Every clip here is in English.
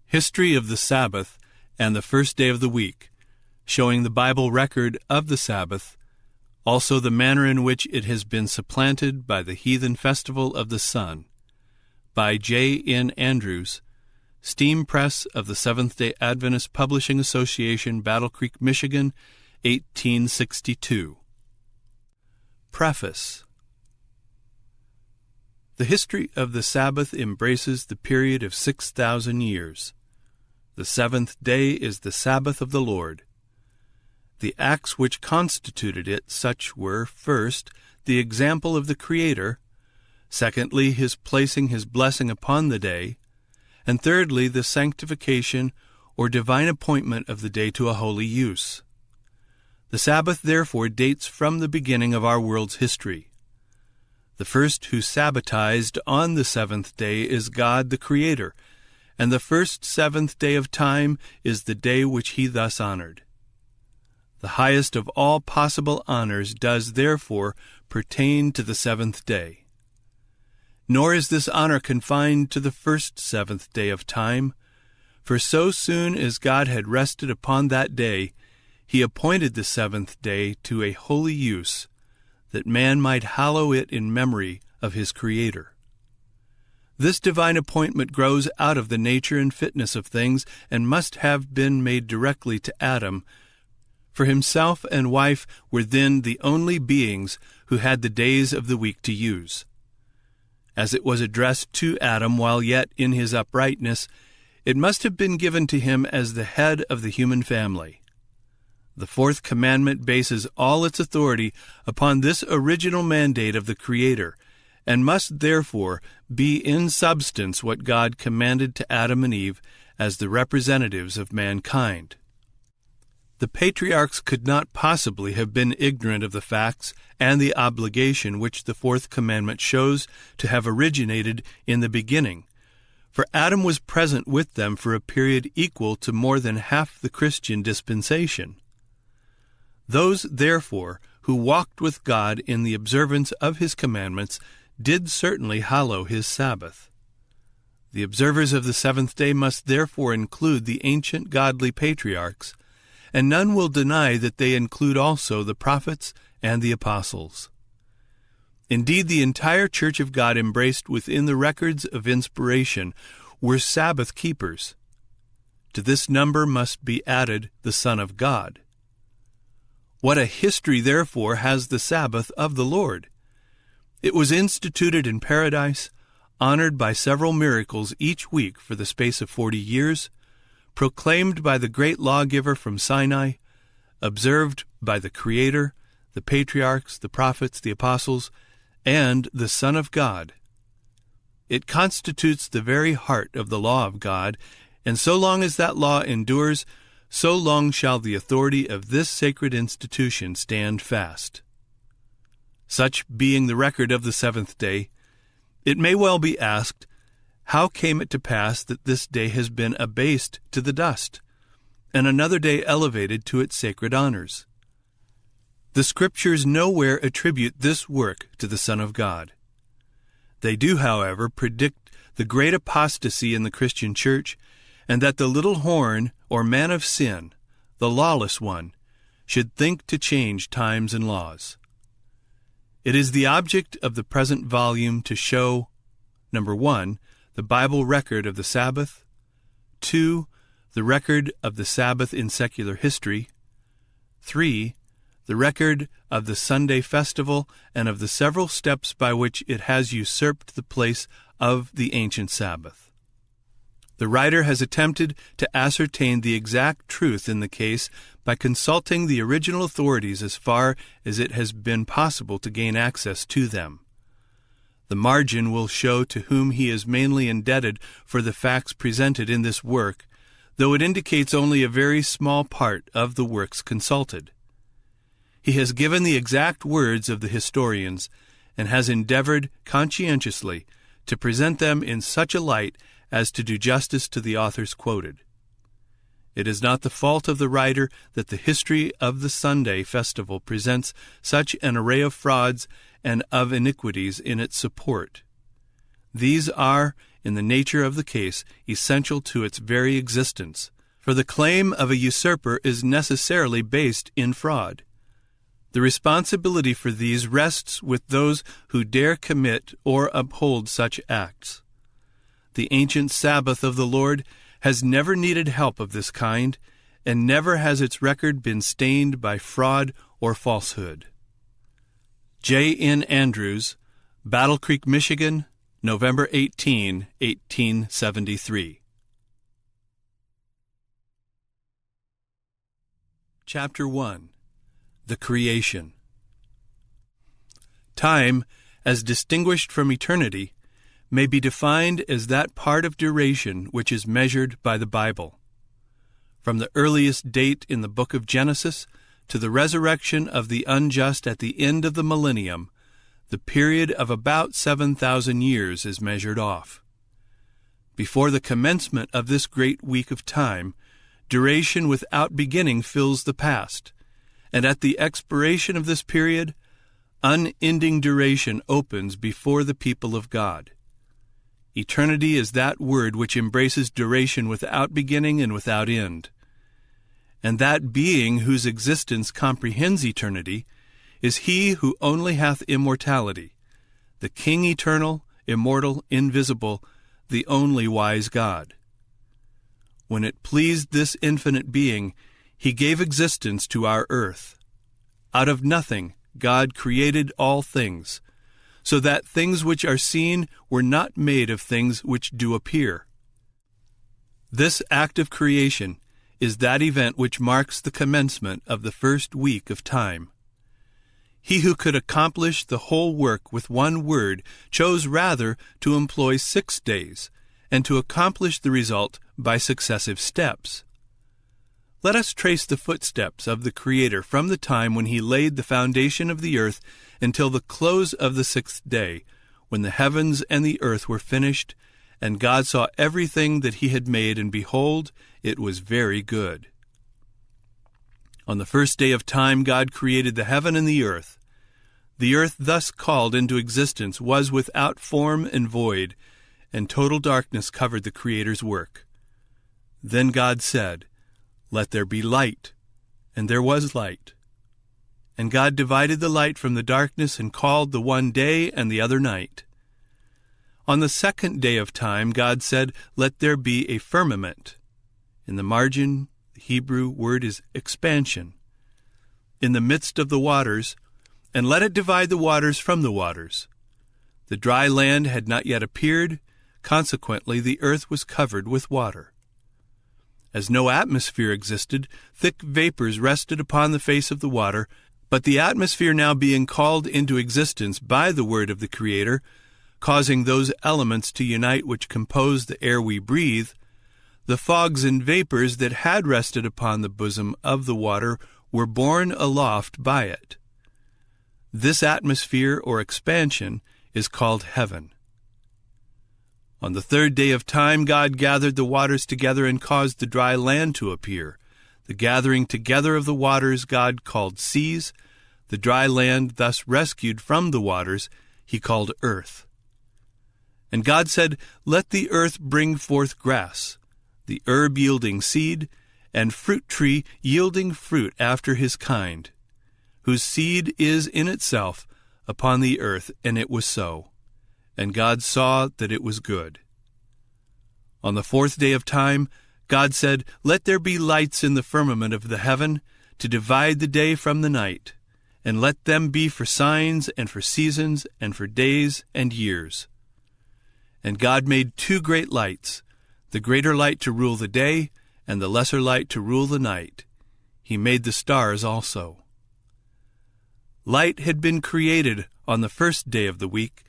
History of the Sabbath and the first day of the week, showing the Bible record of the Sabbath, also the manner in which it has been supplanted by the heathen festival of the sun, by J. N. Andrews, Steam Press of the Seventh-day Adventist Publishing Association, Battle Creek, Michigan, 1862. Preface. The history of the Sabbath embraces the period of 6,000 years. The seventh day is the Sabbath of the Lord. The acts which constituted it such were, first, the example of the Creator, secondly, His placing His blessing upon the day, and thirdly, the sanctification or divine appointment of the day to a holy use. The Sabbath, therefore, dates from the beginning of our world's history. The first who Sabbatized on the seventh day is God the Creator, and the first seventh day of time is the day which He thus honored. The highest of all possible honors does, therefore, pertain to the seventh day. Nor is this honor confined to the first seventh day of time, for so soon as God had rested upon that day, He appointed the seventh day to a holy use, that man might hallow it in memory of his Creator. This divine appointment grows out of the nature and fitness of things, and must have been made directly to Adam, for himself and wife were then the only beings who had the days of the week to use. As it was addressed to Adam while yet in his uprightness, it must have been given to him as the head of the human family. The Fourth Commandment bases all its authority upon this original mandate of the Creator, and must therefore be in substance what God commanded to Adam and Eve as the representatives of mankind. The patriarchs could not possibly have been ignorant of the facts and the obligation which the Fourth Commandment shows to have originated in the beginning, for Adam was present with them for a period equal to more than half the Christian dispensation. Those, therefore, who walked with God in the observance of His commandments did certainly hallow His Sabbath. The observers of the seventh day must therefore include the ancient godly patriarchs, and none will deny that they include also the prophets and the apostles. Indeed, the entire Church of God embraced within the records of inspiration were Sabbath keepers. To this number must be added the Son of God. What a history, therefore, has the Sabbath of the Lord! It was instituted in paradise, honored by several miracles each week for the space of 40 years, proclaimed by the great lawgiver from Sinai, observed by the Creator, the patriarchs, the prophets, the apostles, and the Son of God. It constitutes the very heart of the law of God, and so long as that law endures, so long shall the authority of this sacred institution stand fast. Such being the record of the seventh day, it may well be asked, how came it to pass that this day has been abased to the dust, and another day elevated to its sacred honors? The Scriptures nowhere attribute this work to the Son of God. They do, however, predict the great apostasy in the Christian Church, and that the little horn, or man of sin, the lawless one, should think to change times and laws. It is the object of the present volume to show, 1, the Bible record of the Sabbath, 2, the record of the Sabbath in secular history, 3, the record of the Sunday festival and of the several steps by which it has usurped the place of the ancient Sabbath. The writer has attempted to ascertain the exact truth in the case by consulting the original authorities as far as it has been possible to gain access to them. The margin will show to whom he is mainly indebted for the facts presented in this work, though it indicates only a very small part of the works consulted. He has given the exact words of the historians, and has endeavored conscientiously to present them in such a light as to do justice to the authors quoted. It is not the fault of the writer that the history of the Sunday festival presents such an array of frauds and of iniquities in its support. These are, in the nature of the case, essential to its very existence, for the claim of a usurper is necessarily based in fraud. The responsibility for these rests with those who dare commit or uphold such acts. The ancient Sabbath of the Lord has never needed help of this kind, and never has its record been stained by fraud or falsehood. J. N. Andrews, Battle Creek, Michigan, November 18, 1873. Chapter 1. The Creation. Time, as distinguished from eternity, may be defined as that part of duration which is measured by the Bible. From the earliest date in the book of Genesis to the resurrection of the unjust at the end of the millennium, the period of about 7,000 years is measured off. Before the commencement of this great week of time, duration without beginning fills the past, and at the expiration of this period, unending duration opens before the people of God. Eternity is that word which embraces duration without beginning and without end. And that being whose existence comprehends eternity is he who only hath immortality, the King eternal, immortal, invisible, the only wise God. When it pleased this infinite being, he gave existence to our earth. Out of nothing God created all things, so that things which are seen were not made of things which do appear. This act of creation is that event which marks the commencement of the first week of time. He who could accomplish the whole work with one word chose rather to employ 6 days, and to accomplish the result by successive steps. Let us trace the footsteps of the Creator from the time when he laid the foundation of the earth until the close of the 6th day, when the heavens and the earth were finished, and God saw everything that he had made, and behold, it was very good. On the first day of time God created the heaven and the earth. The earth thus called into existence was without form and void, and total darkness covered the Creator's work. Then God said, "Let there be light," and there was light. And God divided the light from the darkness, and called the one day and the other night. On the 2nd day of time God said, "Let there be a firmament." In the margin, the Hebrew word is expansion. In the midst of the waters, and let it divide the waters from the waters. The dry land had not yet appeared, consequently the earth was covered with water. As no atmosphere existed, thick vapors rested upon the face of the water, but the atmosphere now being called into existence by the word of the Creator, causing those elements to unite which compose the air we breathe, the fogs and vapors that had rested upon the bosom of the water were borne aloft by it. This atmosphere or expansion is called heaven. On the 3rd day of time God gathered the waters together and caused the dry land to appear. The gathering together of the waters God called seas. The dry land thus rescued from the waters he called earth. And God said, "Let the earth bring forth grass, the herb yielding seed, and fruit tree yielding fruit after his kind, whose seed is in itself upon the earth." And it was so. And God saw that it was good. On the 4th day of time, God said, "Let there be lights in the firmament of the heaven, to divide the day from the night, and let them be for signs, and for seasons, and for days and years." And God made 2 great lights, the greater light to rule the day, and the lesser light to rule the night. He made the stars also. Light had been created on the 1st day of the week,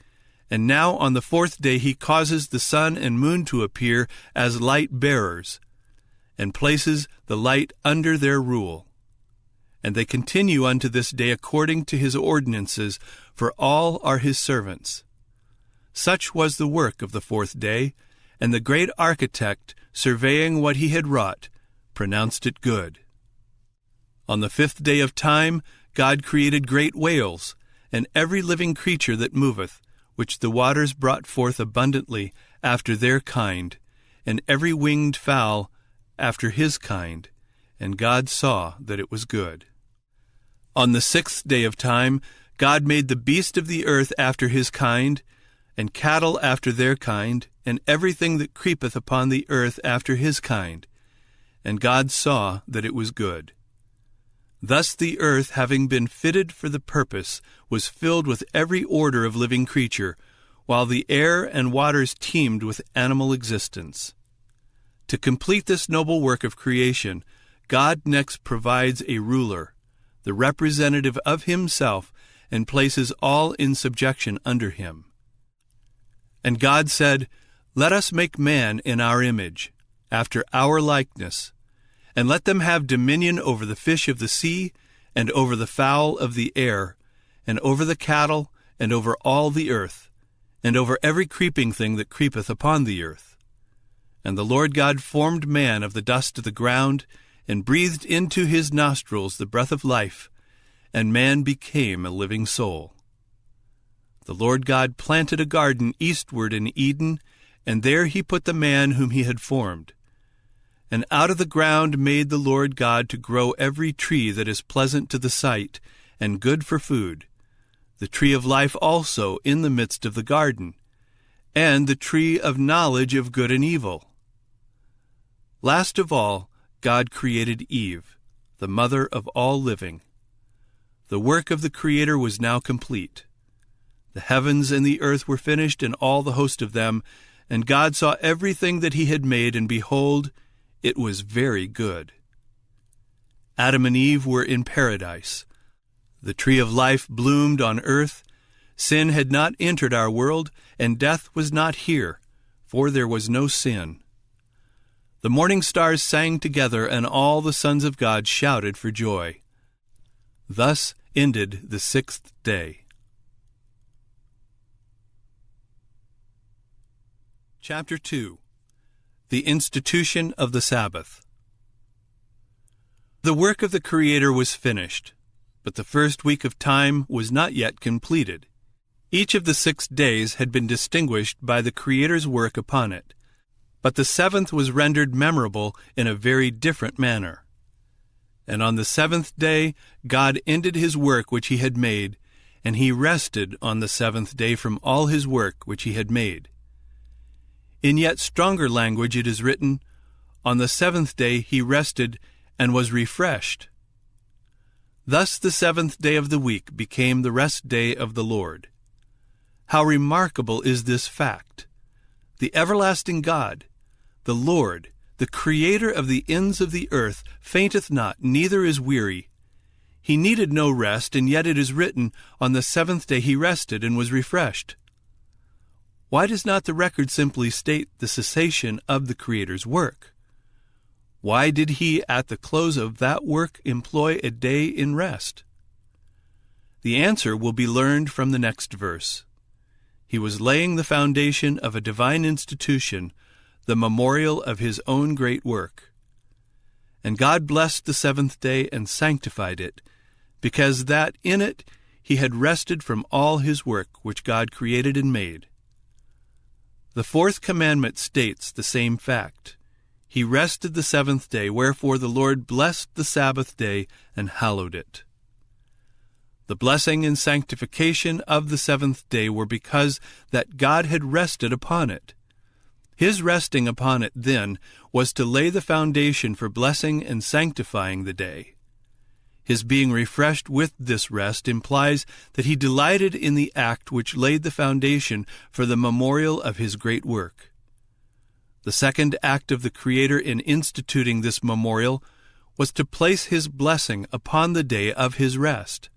and now on the 4th day he causes the sun and moon to appear as light-bearers, and places the light under their rule. And they continue unto this day according to his ordinances, for all are his servants. Such was the work of the 4th day, and the great architect, surveying what he had wrought, pronounced it good. On the 5th day of time God created great whales, and every living creature that moveth, which the waters brought forth abundantly after their kind, and every winged fowl after his kind. And God saw that it was good. On the sixth day of time, God made the beast of the earth after his kind, and cattle after their kind, and everything that creepeth upon the earth after his kind. And God saw that it was good. Thus the earth, having been fitted for the purpose, was filled with every order of living creature, while the air and waters teemed with animal existence. To complete this noble work of creation, God next provides a ruler, the representative of himself, and places all in subjection under him. And God said, Let us make man in our image, after our likeness, and let them have dominion over the fish of the sea, and over the fowl of the air, and over the cattle, and over all the earth, and over every creeping thing that creepeth upon the earth. And the Lord God formed man of the dust of the ground, and breathed into his nostrils the breath of life, and man became a living soul. The Lord God planted a garden eastward in Eden, and there he put the man whom he had formed. And out of the ground made the Lord God to grow every tree that is pleasant to the sight, and good for food, the tree of life also in the midst of the garden, and the tree of knowledge of good and evil. Last of all, God created Eve, the mother of all living. The work of the Creator was now complete. The heavens and the earth were finished, and all the host of them, and God saw everything that he had made, and behold, it was very good. Adam and Eve were in paradise. The tree of life bloomed on earth. Sin had not entered our world, and death was not here, for there was no sin. The morning stars sang together, and all the sons of God shouted for joy. Thus ended the sixth day. Chapter 2. The Institution of the Sabbath. The work of the Creator was finished, but the first week of time was not yet completed. Each of the 6 days had been distinguished by the Creator's work upon it, but the seventh was rendered memorable in a very different manner. And on the seventh day God ended his work which he had made, and he rested on the seventh day from all his work which he had made. In yet stronger language it is written, On the seventh day he rested and was refreshed. Thus the seventh day of the week became the rest day of the Lord. How remarkable is this fact! The everlasting God, the Lord, the Creator of the ends of the earth, fainteth not, neither is weary. He needed no rest, and yet it is written, On the seventh day he rested and was refreshed. Why does not the record simply state the cessation of the Creator's work? Why did he at the close of that work employ a day in rest? The answer will be learned from the next verse. He was laying the foundation of a divine institution, the memorial of his own great work. And God blessed the seventh day and sanctified it, because that in it he had rested from all his work which God created and made. The Fourth Commandment states the same fact. He rested the seventh day, wherefore the Lord blessed the Sabbath day and hallowed it. The blessing and sanctification of the seventh day were because that God had rested upon it. His resting upon it, then, was to lay the foundation for blessing and sanctifying the day. His being refreshed with this rest implies that he delighted in the act which laid the foundation for the memorial of his great work. The second act of the Creator in instituting this memorial was to place his blessing upon the day of his rest.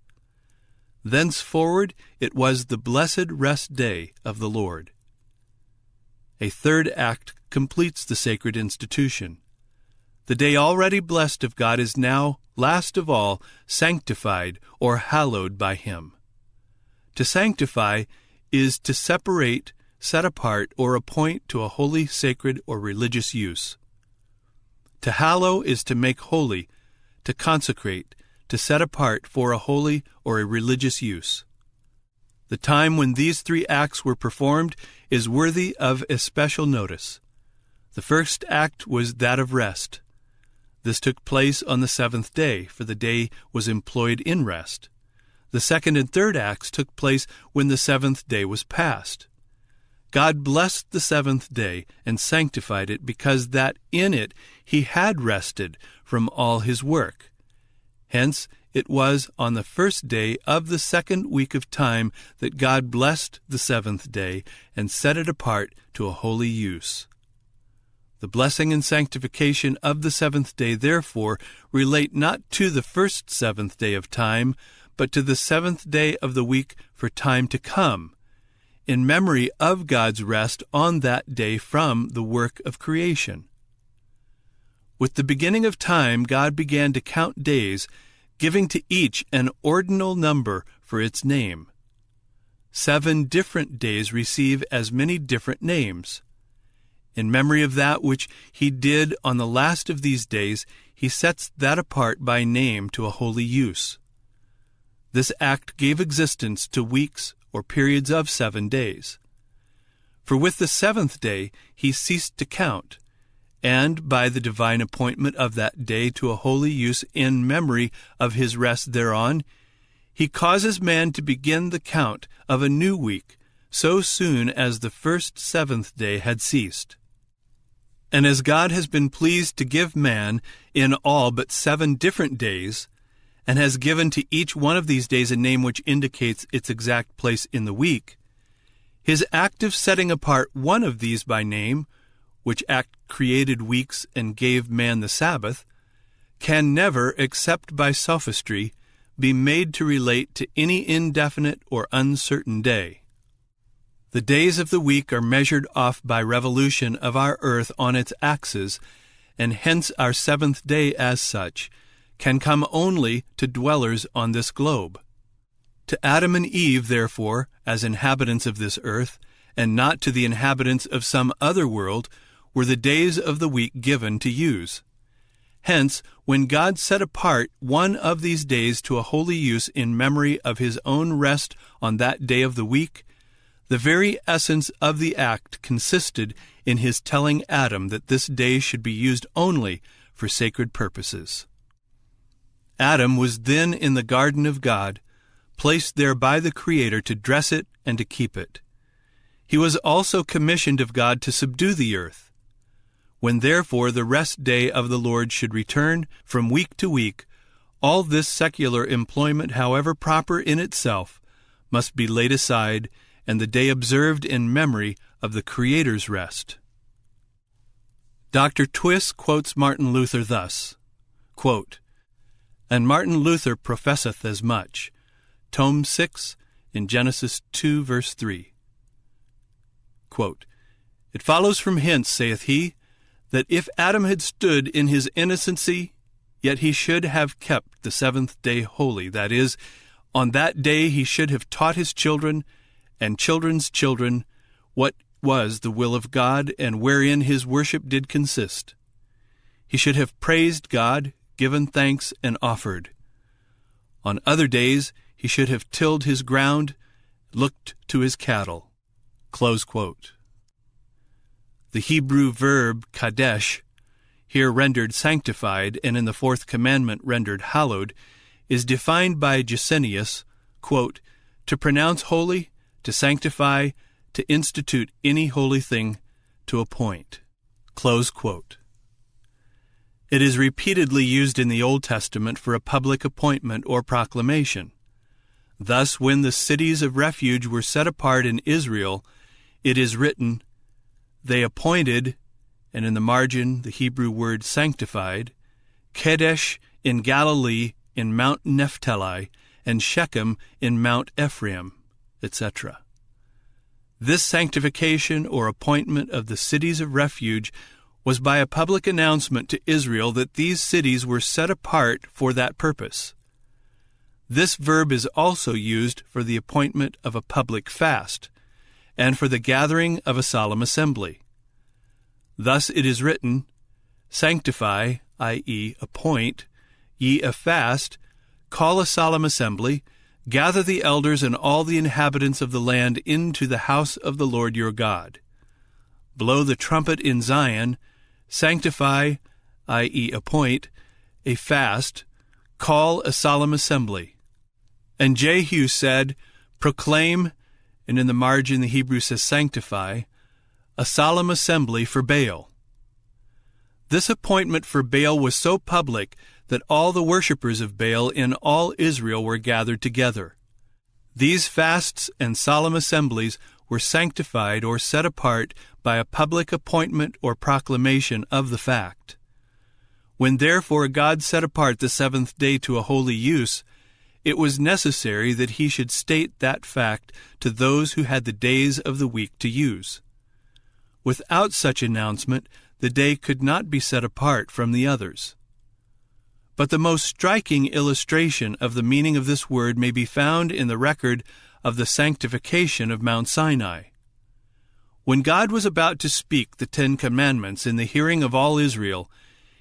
Thenceforward it was the blessed rest day of the Lord. A third act completes the sacred institution. The day already blessed of God is now, last of all, sanctified or hallowed by him. To sanctify is to separate, set apart, or appoint to a holy, sacred, or religious use. To hallow is to make holy, to consecrate, to set apart for a holy or a religious use. The time when these three acts were performed is worthy of especial notice. The first act was that of rest. This took place on the seventh day, for the day was employed in rest. The second and third acts took place when the seventh day was past. God blessed the seventh day and sanctified it, because that in it he had rested from all his work. Hence, it was on the first day of the second week of time that God blessed the seventh day and set it apart to a holy use. The blessing and sanctification of the seventh day, therefore, relate not to the first seventh day of time, but to the seventh day of the week for time to come, in memory of God's rest on that day from the work of creation. With the beginning of time, God began to count days, giving to each an ordinal number for its name. 7 different days receive as many different names. In memory of that which he did on the last of these days, he sets that apart by name to a holy use. This act gave existence to weeks or periods of 7 days. For with the seventh day he ceased to count, and by the divine appointment of that day to a holy use in memory of his rest thereon, he causes man to begin the count of a new week so soon as the first seventh day had ceased. And as God has been pleased to give man in all but 7 different days, and has given to each one of these days a name which indicates its exact place in the week, his act of setting apart one of these by name, which act created weeks and gave man the Sabbath, can never, except by sophistry, be made to relate to any indefinite or uncertain day. The days of the week are measured off by revolution of our earth on its axis, and hence our seventh day as such can come only to dwellers on this globe. To Adam and Eve, therefore, as inhabitants of this earth, and not to the inhabitants of some other world, were the days of the week given to use. Hence, when God set apart one of these days to a holy use in memory of his own rest on that day of the week, the very essence of the act consisted in his telling Adam that this day should be used only for sacred purposes. Adam was then in the garden of God, placed there by the Creator to dress it and to keep it. He was also commissioned of God to subdue the earth. When therefore the rest day of the Lord should return from week to week, all this secular employment, however proper in itself, must be laid aside, and the day observed in memory of the Creator's rest. Dr. Twiss quotes Martin Luther thus, quote, "And Martin Luther professeth as much," Tome 6, in Genesis 2, verse 3. Quote, "It follows from hence, saith he, that if Adam had stood in his innocency, yet he should have kept the seventh day holy, that is, on that day he should have taught his children and children's children what was the will of God, and wherein his worship did consist. He should have praised God, given thanks, and offered. On other days he should have tilled his ground, looked to his cattle." Close quote. The Hebrew verb kadesh, here rendered sanctified and in the Fourth Commandment rendered hallowed, is defined by Gesenius, quote, "to pronounce holy, to sanctify, to institute any holy thing, to appoint." Close quote. It is repeatedly used in the Old Testament for a public appointment or proclamation. Thus, when the cities of refuge were set apart in Israel, it is written, "They appointed," and in the margin the Hebrew word sanctified, "Kadesh in Galilee in Mount Naphtali, and Shechem in Mount Ephraim," etc. This sanctification or appointment of the cities of refuge was by a public announcement to Israel that these cities were set apart for that purpose. This verb is also used for the appointment of a public fast, and for the gathering of a solemn assembly. Thus it is written, "Sanctify," i.e., appoint, "ye a fast, call a solemn assembly, Gather the elders and all the inhabitants of the land into the house of the Lord your God. Blow the trumpet in Zion, sanctify, i.e. appoint, a fast, call a solemn assembly. And Jehu said, proclaim, and in the margin the Hebrew says sanctify, a solemn assembly for Baal. This appointment for Baal was so public that all the worshippers of Baal in all Israel were gathered together. These fasts and solemn assemblies were sanctified or set apart by a public appointment or proclamation of the fact. When therefore God set apart the seventh day to a holy use, it was necessary that he should state that fact to those who had the days of the week to use. Without such announcement, the day could not be set apart from the others. But the most striking illustration of the meaning of this word may be found in the record of the sanctification of Mount Sinai. When God was about to speak the 10 Commandments in the hearing of all Israel,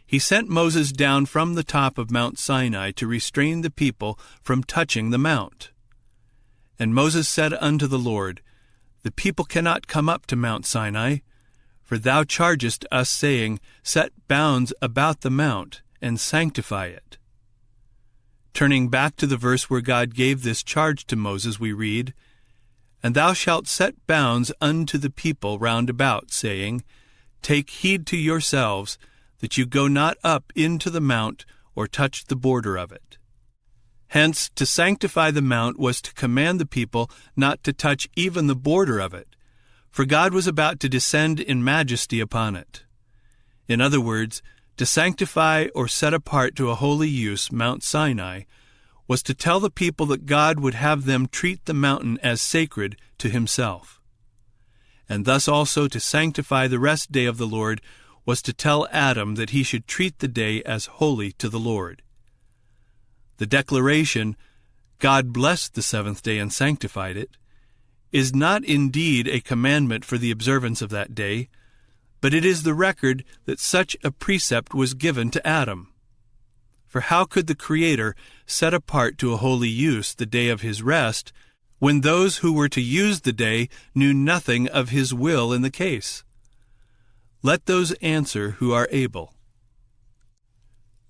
he sent Moses down from the top of Mount Sinai to restrain the people from touching the mount. And Moses said unto the Lord, The people cannot come up to Mount Sinai, for thou chargest us, saying, Set bounds about the mount, and sanctify it. Turning back to the verse where God gave this charge to Moses, we read, And thou shalt set bounds unto the people round about, saying, Take heed to yourselves, that you go not up into the mount, or touch the border of it. Hence, to sanctify the mount was to command the people not to touch even the border of it, for God was about to descend in majesty upon it. In other words, to sanctify or set apart to a holy use Mount Sinai was to tell the people that God would have them treat the mountain as sacred to himself. And thus also to sanctify the rest day of the Lord was to tell Adam that he should treat the day as holy to the Lord. The declaration, God blessed the seventh day and sanctified it, is not indeed a commandment for the observance of that day, but it is the record that such a precept was given to Adam. For how could the Creator set apart to a holy use the day of his rest, when those who were to use the day knew nothing of his will in the case? Let those answer who are able.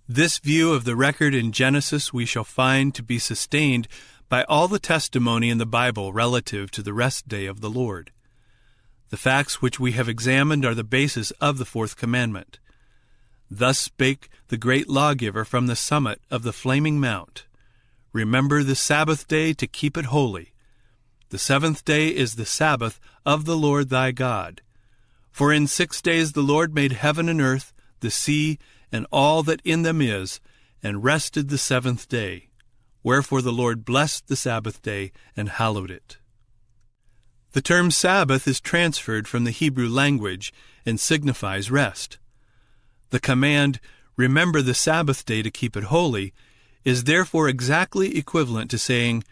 This view of the record in Genesis we shall find to be sustained by all the testimony in the Bible relative to the rest day of the Lord. The facts which we have examined are the basis of the Fourth Commandment. Thus spake the great lawgiver from the summit of the flaming mount, Remember the Sabbath day to keep it holy. The seventh day is the Sabbath of the Lord thy God. For in 6 days the Lord made heaven and earth, the sea, and all that in them is, and rested the seventh day. Wherefore the Lord blessed the Sabbath day and hallowed it. The term Sabbath is transferred from the Hebrew language and signifies rest. The command, Remember the Sabbath day to keep it holy, is therefore exactly equivalent to saying,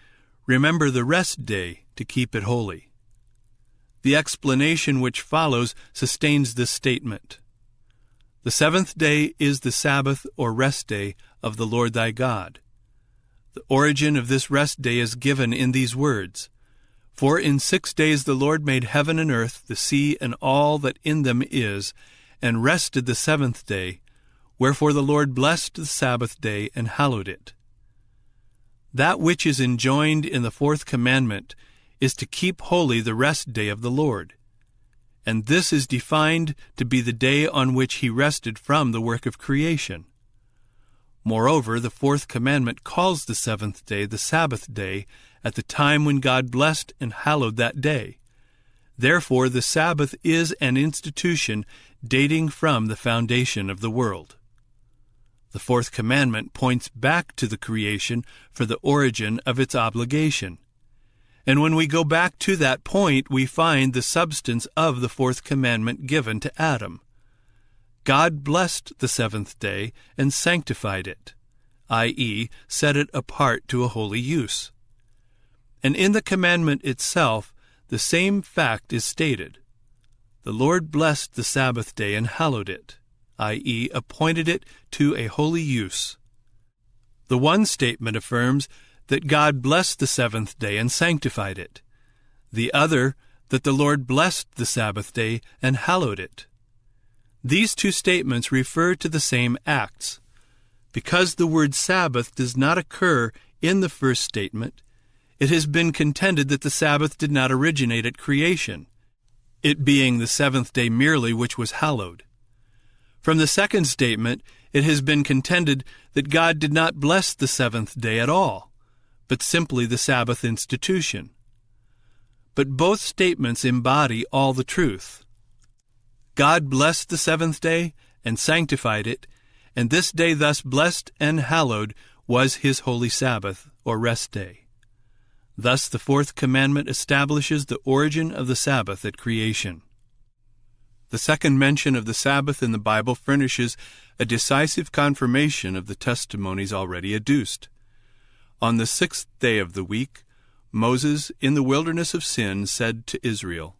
Remember the rest day to keep it holy. The explanation which follows sustains this statement. The seventh day is the Sabbath or rest day of the Lord thy God. The origin of this rest day is given in these words, For in 6 days the Lord made heaven and earth, the sea, and all that in them is, and rested the seventh day. Wherefore the Lord blessed the Sabbath day and hallowed it. That which is enjoined in the Fourth Commandment is to keep holy the rest day of the Lord. And this is defined to be the day on which he rested from the work of creation. Moreover, the Fourth Commandment calls the seventh day the Sabbath day at the time when God blessed and hallowed that day. Therefore, the Sabbath is an institution dating from the foundation of the world. The Fourth Commandment points back to the creation for the origin of its obligation. And when we go back to that point, we find the substance of the Fourth Commandment given to Adam. God blessed the seventh day and sanctified it, i.e., set it apart to a holy use. And in the commandment itself, the same fact is stated. The Lord blessed the Sabbath day and hallowed it, i.e., appointed it to a holy use. The one statement affirms that God blessed the seventh day and sanctified it. The other, that the Lord blessed the Sabbath day and hallowed it. These two statements refer to the same acts. Because the word Sabbath does not occur in the first statement, it has been contended that the Sabbath did not originate at creation, it being the seventh day merely which was hallowed. From the second statement, it has been contended that God did not bless the seventh day at all, but simply the Sabbath institution. But both statements embody all the truth. God blessed the seventh day and sanctified it, and this day thus blessed and hallowed was his holy Sabbath, or rest day. Thus the Fourth Commandment establishes the origin of the Sabbath at creation. The second mention of the Sabbath in the Bible furnishes a decisive confirmation of the testimonies already adduced. On the sixth day of the week, Moses, in the wilderness of Sin, said to Israel,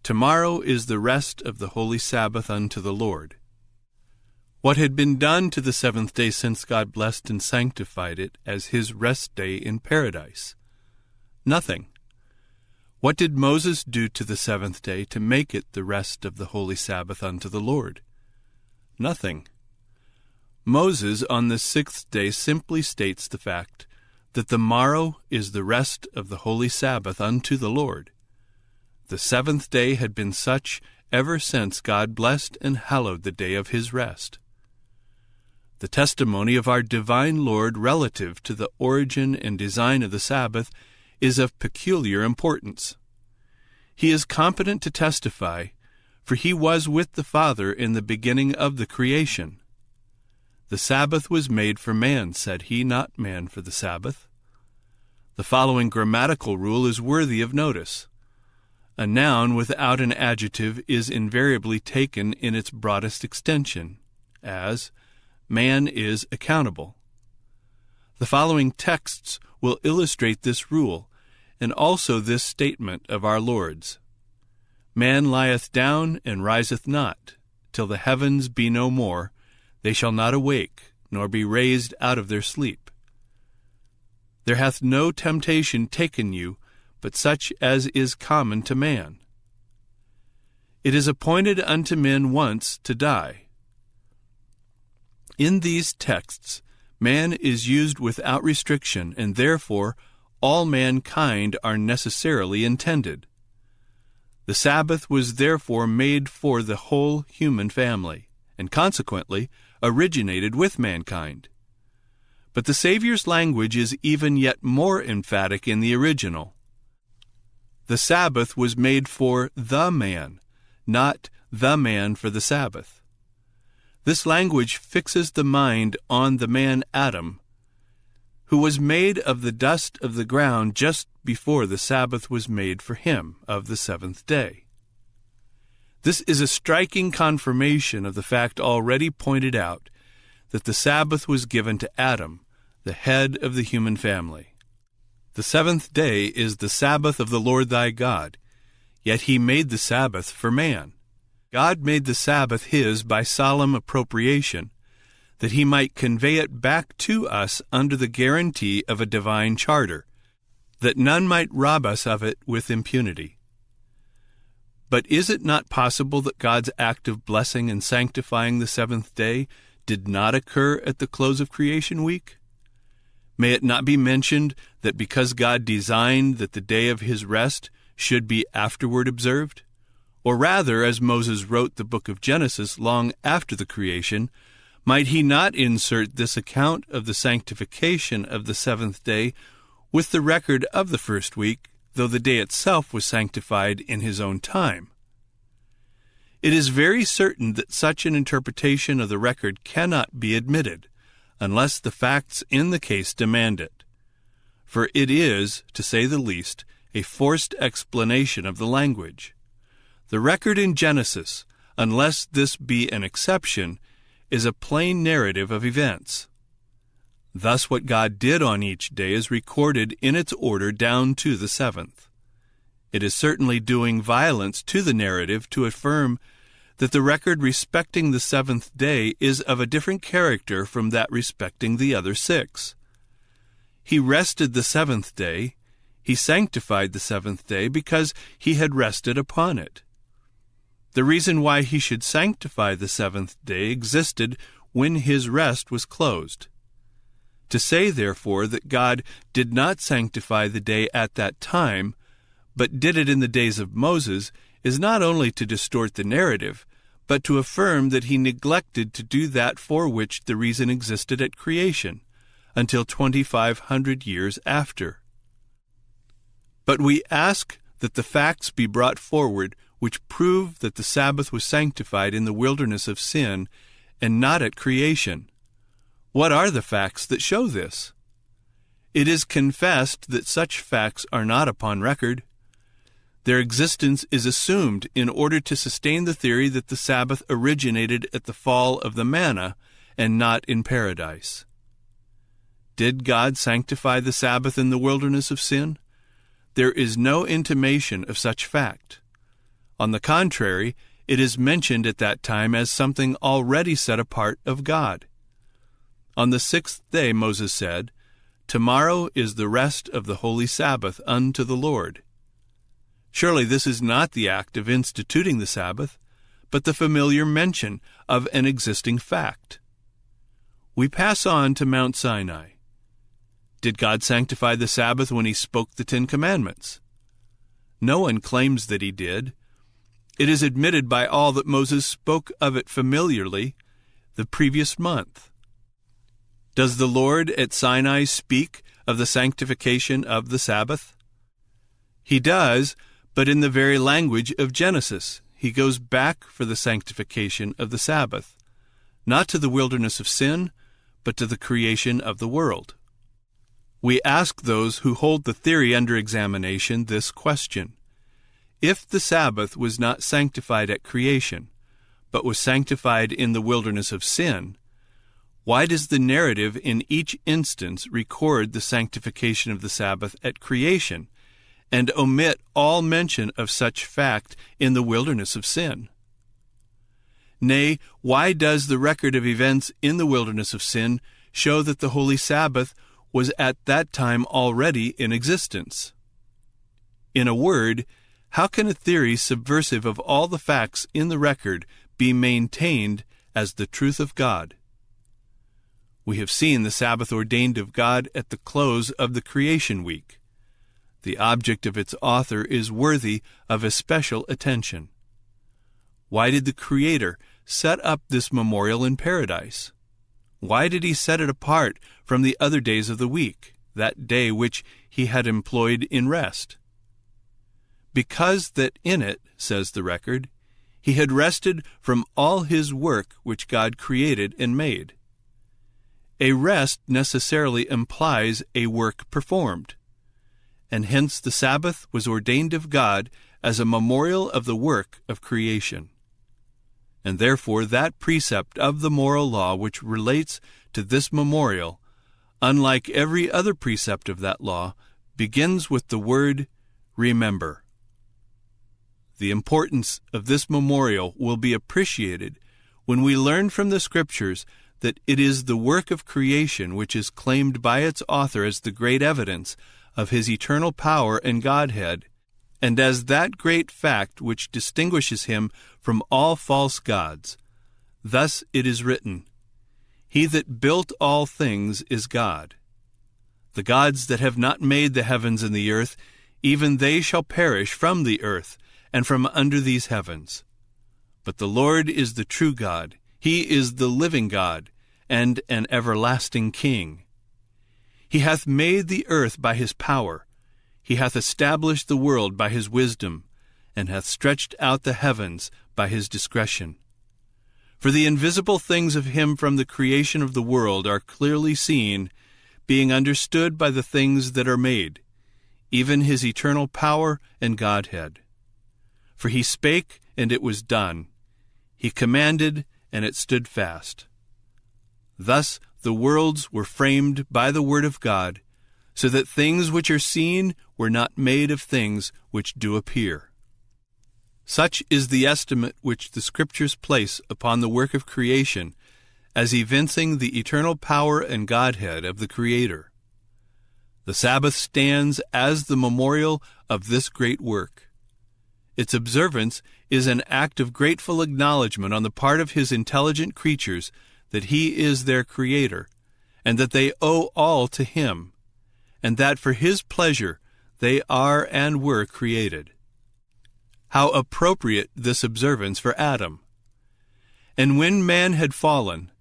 "Tomorrow is the rest of the holy Sabbath unto the Lord." What had been done to the seventh day since God blessed and sanctified it as his rest day in paradise? Nothing. What did Moses do to the seventh day to make it the rest of the holy Sabbath unto the Lord? Nothing. Moses on the sixth day simply states the fact that the morrow is the rest of the holy Sabbath unto the Lord. The seventh day had been such ever since God blessed and hallowed the day of his rest. The testimony of our divine Lord relative to the origin and design of the Sabbath is of peculiar importance. He is competent to testify, for he was with the Father in the beginning of the creation. The Sabbath was made for man, said he, not man for the Sabbath. The following grammatical rule is worthy of notice. A noun without an adjective is invariably taken in its broadest extension, as, man is accountable. The following texts will illustrate this rule, and also this statement of our Lord's. Man lieth down and riseth not, till the heavens be no more, they shall not awake, nor be raised out of their sleep. There hath no temptation taken you, but such as is common to man. It is appointed unto men once to die. In these texts, man is used without restriction, and therefore all mankind are necessarily intended. The Sabbath was therefore made for the whole human family, and consequently originated with mankind. But the Savior's language is even yet more emphatic in the original. The Sabbath was made for the man, not the man for the Sabbath. This language fixes the mind on the man Adam, who was made of the dust of the ground just before the Sabbath was made for him of the seventh day. This is a striking confirmation of the fact already pointed out, that the Sabbath was given to Adam, the head of the human family. The seventh day is the Sabbath of the Lord thy God, yet he made the Sabbath for man. God made the Sabbath his by solemn appropriation, that he might convey it back to us under the guarantee of a divine charter, that none might rob us of it with impunity. But is it not possible that God's act of blessing and sanctifying the seventh day did not occur at the close of creation week? May it not be mentioned that because God designed that the day of his rest should be afterward observed? Or rather, as Moses wrote the book of Genesis long after the creation, might he not insert this account of the sanctification of the seventh day with the record of the first week, though the day itself was sanctified in his own time? It is very certain that such an interpretation of the record cannot be admitted, unless the facts in the case demand it. For it is, to say the least, a forced explanation of the language. The record in Genesis, unless this be an exception, is a plain narrative of events. Thus what God did on each day is recorded in its order down to the seventh. It is certainly doing violence to the narrative to affirm that the record respecting the seventh day is of a different character from that respecting the other six. He rested the seventh day. He sanctified the seventh day because he had rested upon it. The reason why he should sanctify the seventh day existed when his rest was closed. To say, therefore, that God did not sanctify the day at that time, but did it in the days of Moses, is not only to distort the narrative, but to affirm that he neglected to do that for which the reason existed at creation, until 2,500 years after. But we ask that the facts be brought forward which prove that the Sabbath was sanctified in the wilderness of sin and not at creation. What are the facts that show this? It is confessed that such facts are not upon record. Their existence is assumed in order to sustain the theory that the Sabbath originated at the fall of the manna and not in paradise. Did God sanctify the Sabbath in the wilderness of sin? There is no intimation of such fact. On the contrary, it is mentioned at that time as something already set apart of God. On the sixth day, Moses said, "Tomorrow is the rest of the holy Sabbath unto the Lord." Surely this is not the act of instituting the Sabbath, but the familiar mention of an existing fact. We pass on to Mount Sinai. Did God sanctify the Sabbath when he spoke the 10 Commandments? No one claims that he did. It is admitted by all that Moses spoke of it familiarly the previous month. Does the Lord at Sinai speak of the sanctification of the Sabbath? He does, but in the very language of Genesis. He goes back for the sanctification of the Sabbath, not to the wilderness of sin, but to the creation of the world. We ask those who hold the theory under examination this question. If the Sabbath was not sanctified at creation, but was sanctified in the wilderness of sin, why does the narrative in each instance record the sanctification of the Sabbath at creation, and omit all mention of such fact in the wilderness of sin? Nay, why does the record of events in the wilderness of sin show that the holy Sabbath was at that time already in existence? In a word, how can a theory subversive of all the facts in the record be maintained as the truth of God? We have seen the Sabbath ordained of God at the close of the creation week. The object of its author is worthy of especial attention. Why did the Creator set up this memorial in paradise? Why did he set it apart from the other days of the week, that day which he had employed in rest? Because that in it, says the record, he had rested from all his work which God created and made. A rest necessarily implies a work performed, and hence the Sabbath was ordained of God as a memorial of the work of creation. And therefore that precept of the moral law which relates to this memorial, unlike every other precept of that law, begins with the word remember. The importance of this memorial will be appreciated when we learn from the Scriptures that it is the work of creation which is claimed by its author as the great evidence of his eternal power and Godhead, and as that great fact which distinguishes him from all false gods. Thus it is written, "He that built all things is God. The gods that have not made the heavens and the earth, even they shall perish from the earth and from under these heavens. But the Lord is the true God. He is the living God, and an everlasting King. He hath made the earth by his power. He hath established the world by his wisdom, and hath stretched out the heavens by his discretion. For the invisible things of him from the creation of the world are clearly seen, being understood by the things that are made, even his eternal power and Godhead. For he spake, and it was done. He commanded, and it stood fast. Thus the worlds were framed by the word of God, so that things which are seen were not made of things which do appear." Such is the estimate which the Scriptures place upon the work of creation as evincing the eternal power and Godhead of the Creator. The Sabbath stands as the memorial of this great work. Its observance is an act of grateful acknowledgement on the part of His intelligent creatures that He is their Creator, and that they owe all to Him, and that for His pleasure they are and were created. How appropriate this observance for Adam! And when man had fallen,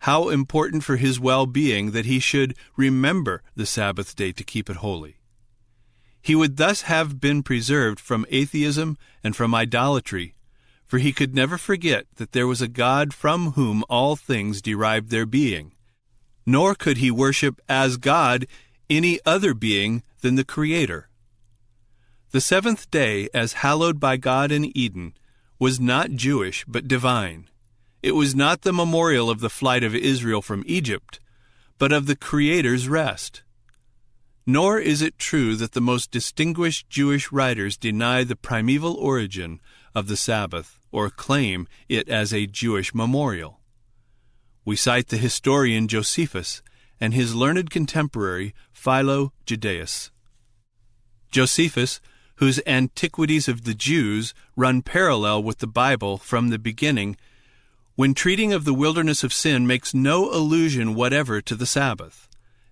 how important for his well-being that he should remember the Sabbath day to keep it holy. He would thus have been preserved from atheism and from idolatry, for he could never forget that there was a God from whom all things derived their being, nor could he worship as God any other being than the Creator. The seventh day, as hallowed by God in Eden, was not Jewish but divine. It was not the memorial of the flight of Israel from Egypt, but of the Creator's rest. Nor is it true that the most distinguished Jewish writers deny the primeval origin of the Sabbath or claim it as a Jewish memorial. We cite the historian Josephus and his learned contemporary Philo Judaeus. Josephus, whose Antiquities of the Jews run parallel with the Bible from the beginning, when treating of the wilderness of sin, makes no allusion whatever to the Sabbath,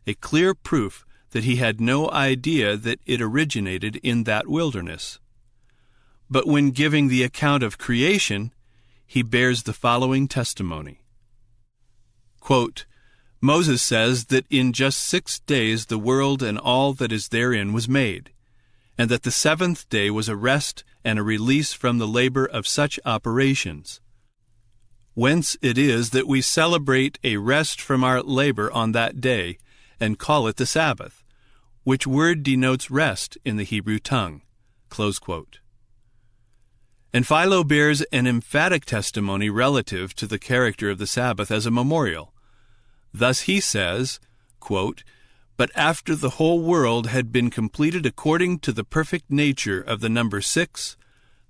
a clear proof that he had no idea that it originated in that wilderness. But when giving the account of creation, he bears the following testimony. Quote, Moses says that in just 6 days the world and all that is therein was made, and that the seventh day was a rest and a release from the labor of such operations. Whence it is that we celebrate a rest from our labor on that day, and call it the Sabbath, which word denotes rest in the Hebrew tongue. Close quote. And Philo bears an emphatic testimony relative to the character of the Sabbath as a memorial. Thus he says, quote, But after the whole world had been completed according to the perfect nature of the number 6,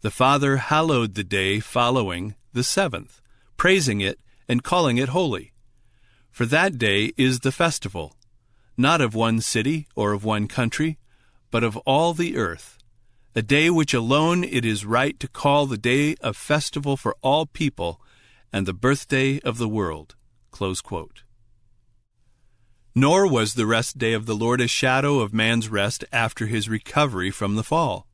the Father hallowed the day following, the seventh, praising it and calling it holy. For that day is the festival, not of one city or of one country, but of all the earth, a day which alone it is right to call the day of festival for all people and the birthday of the world. Close quote. Nor was the rest day of the Lord a shadow of man's rest after his recovery from the fall.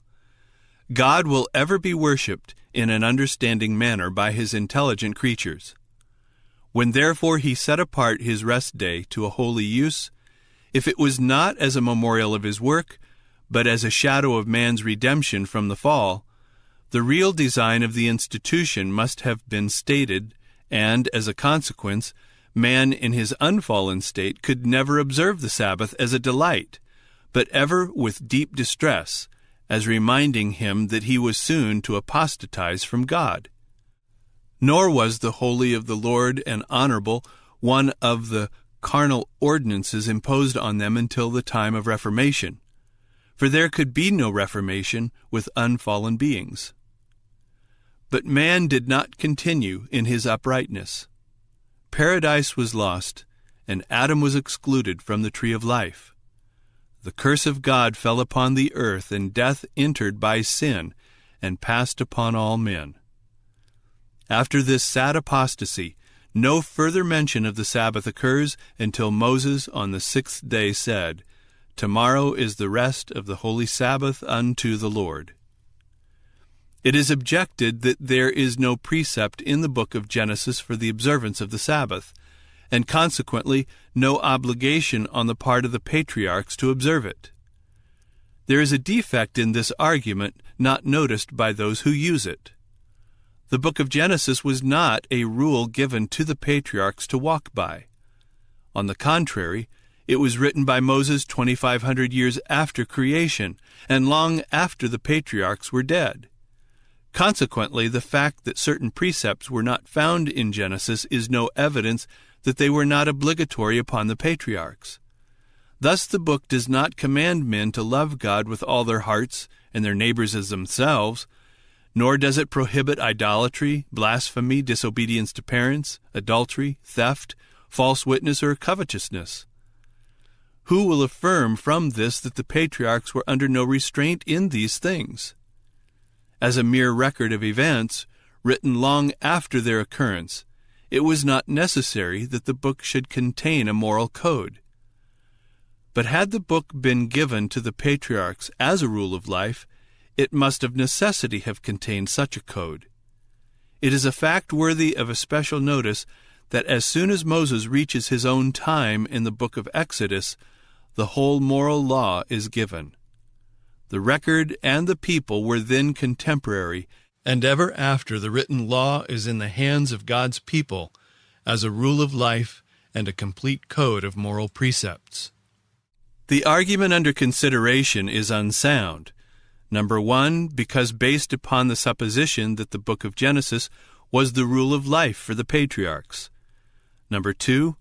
God will ever be worshipped in an understanding manner by His intelligent creatures. When therefore He set apart His rest day to a holy use, if it was not as a memorial of His work, but as a shadow of man's redemption from the fall, the real design of the institution must have been stated, and, as a consequence, man in his unfallen state could never observe the Sabbath as a delight, but ever with deep distress, as reminding him that he was soon to apostatize from God. Nor was the holy of the Lord and honorable one of the carnal ordinances imposed on them until the time of Reformation, for there could be no Reformation with unfallen beings. But man did not continue in his uprightness. Paradise was lost, and Adam was excluded from the tree of life. The curse of God fell upon the earth, and death entered by sin and passed upon all men. After this sad apostasy, no further mention of the Sabbath occurs until Moses on the 6th day said, Tomorrow is the rest of the holy Sabbath unto the Lord. It is objected that there is no precept in the book of Genesis for the observance of the Sabbath, and consequently no obligation on the part of the patriarchs to observe it. There is a defect in this argument not noticed by those who use it. The book of Genesis was not a rule given to the patriarchs to walk by. On the contrary, it was written by Moses 2,500 years after creation, and long after the patriarchs were dead. Consequently, the fact that certain precepts were not found in Genesis is no evidence that they were not obligatory upon the patriarchs. Thus the book does not command men to love God with all their hearts and their neighbors as themselves, nor does it prohibit idolatry, blasphemy, disobedience to parents, adultery, theft, false witness, or covetousness. Who will affirm from this that the patriarchs were under no restraint in these things? As a mere record of events, written long after their occurrence, it was not necessary that the book should contain a moral code. But had the book been given to the patriarchs as a rule of life, it must of necessity have contained such a code. It is a fact worthy of a special notice that as soon as Moses reaches his own time in the book of Exodus, the whole moral law is given. The record and the people were then contemporary, and ever after the written law is in the hands of God's people as a rule of life and a complete code of moral precepts. The argument under consideration is unsound. Number 1, because based upon the supposition that the book of Genesis was the rule of life for the patriarchs. Number 2,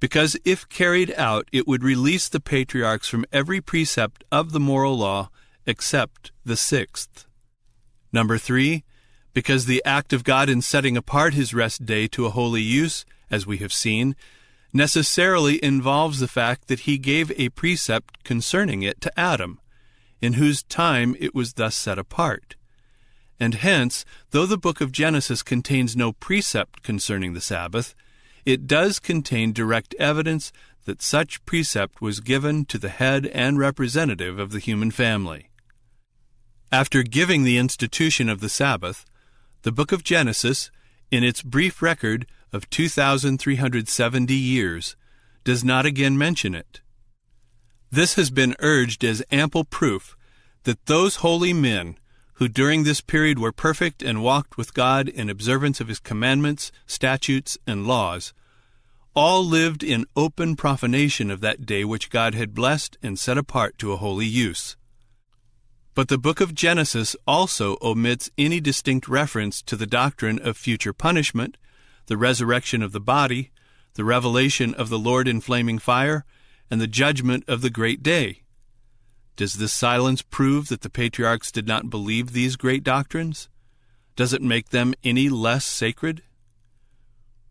because if carried out, it would release the patriarchs from every precept of the moral law except the 6th. Number 3, because the act of God in setting apart his rest day to a holy use, as we have seen, necessarily involves the fact that he gave a precept concerning it to Adam, in whose time it was thus set apart. And hence, though the book of Genesis contains no precept concerning the Sabbath, it does contain direct evidence that such precept was given to the head and representative of the human family. After giving the institution of the Sabbath, the book of Genesis, in its brief record of 2,370 years, does not again mention it. This has been urged as ample proof that those holy men who during this period were perfect and walked with God in observance of his commandments, statutes, and laws, all lived in open profanation of that day which God had blessed and set apart to a holy use. But the book of Genesis also omits any distinct reference to the doctrine of future punishment, the resurrection of the body, the revelation of the Lord in flaming fire, and the judgment of the great day. Does this silence prove that the patriarchs did not believe these great doctrines? Does it make them any less sacred?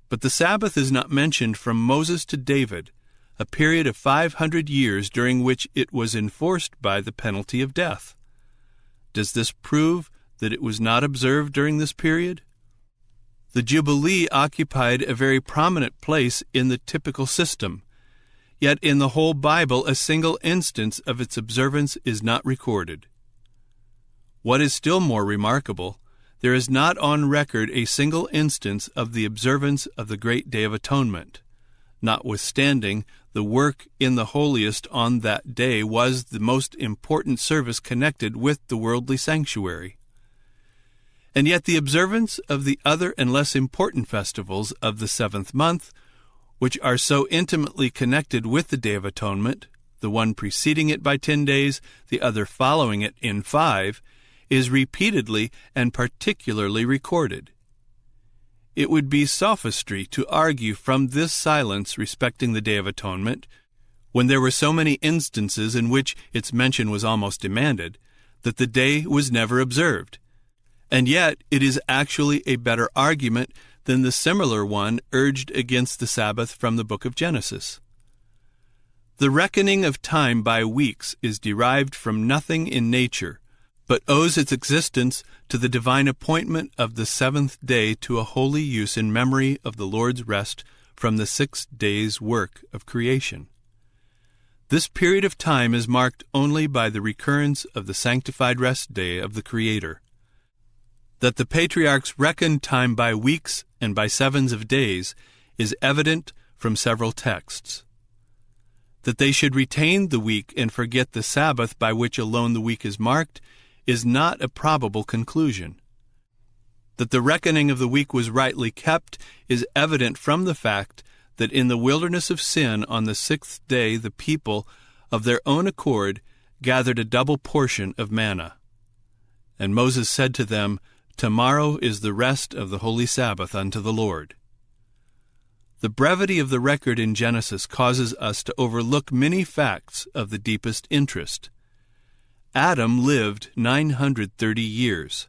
But the Sabbath is not mentioned from Moses to David, a period of 500 years during which it was enforced by the penalty of death. Does this prove that it was not observed during this period? The Jubilee occupied a very prominent place in the typical system, yet in the whole Bible a single instance of its observance is not recorded. What is still more remarkable, there is not on record a single instance of the observance of the great Day of Atonement, notwithstanding the work in the holiest on that day was the most important service connected with the worldly sanctuary. And yet the observance of the other and less important festivals of the 7th month, which are so intimately connected with the Day of Atonement, the one preceding it by 10 days, the other following it in 5, is repeatedly and particularly recorded. It would be sophistry to argue from this silence respecting the Day of Atonement, when there were so many instances in which its mention was almost demanded, that the day was never observed. And yet it is actually a better argument than the similar one urged against the Sabbath from the book of Genesis. The reckoning of time by weeks is derived from nothing in nature, but owes its existence to the divine appointment of the 7th day to a holy use in memory of the Lord's rest from the 6 days' work of creation. This period of time is marked only by the recurrence of the sanctified rest day of the Creator. That the patriarchs reckoned time by weeks and by 7s of days is evident from several texts. That they should retain the week and forget the Sabbath by which alone the week is marked is not a probable conclusion. That the reckoning of the week was rightly kept is evident from the fact that in the wilderness of sin on the 6th day the people, of their own accord, gathered a double portion of manna. And Moses said to them, "Tomorrow is the rest of the holy Sabbath unto the Lord." The brevity of the record in Genesis causes us to overlook many facts of the deepest interest. Adam lived 930 years.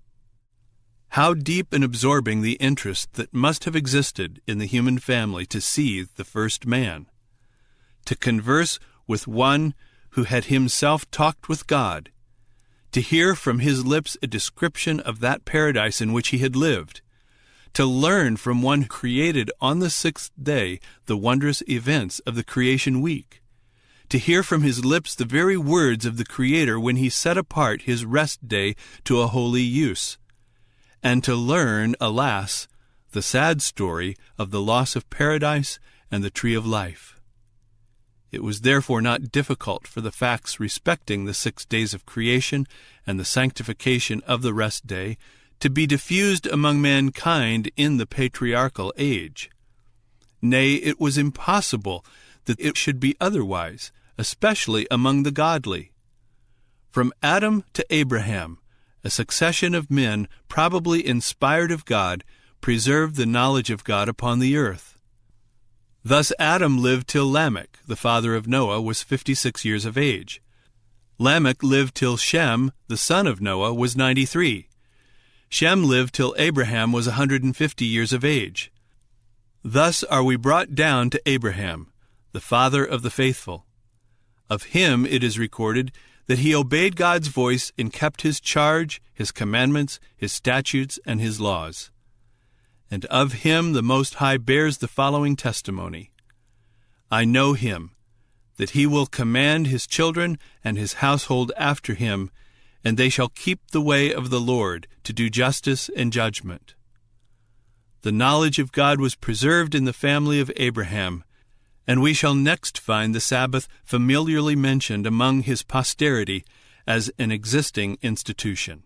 How deep and absorbing the interest that must have existed in the human family to see the first man, to converse with one who had himself talked with God, to hear from his lips a description of that paradise in which he had lived, to learn from one who created on the sixth day the wondrous events of the creation week, to hear from his lips the very words of the Creator when he set apart his rest day to a holy use, and to learn, alas, the sad story of the loss of paradise and the tree of life. It was therefore not difficult for the facts respecting the 6 days of creation and the sanctification of the rest day to be diffused among mankind in the patriarchal age. Nay, it was impossible that it should be otherwise, especially among the godly. From Adam to Abraham, a succession of men, probably inspired of God, preserved the knowledge of God upon the earth. Thus Adam lived till Lamech, the father of Noah, was 56 years of age. Lamech lived till Shem, the son of Noah, was 93. Shem lived till Abraham was 150 years of age. Thus are we brought down to Abraham, the father of the faithful. Of him it is recorded that he obeyed God's voice and kept his charge, his commandments, his statutes, and his laws. And of him the Most High bears the following testimony: I know him, that he will command his children and his household after him, and they shall keep the way of the Lord, to do justice and judgment. The knowledge of God was preserved in the family of Abraham, and we shall next find the Sabbath familiarly mentioned among his posterity as an existing institution.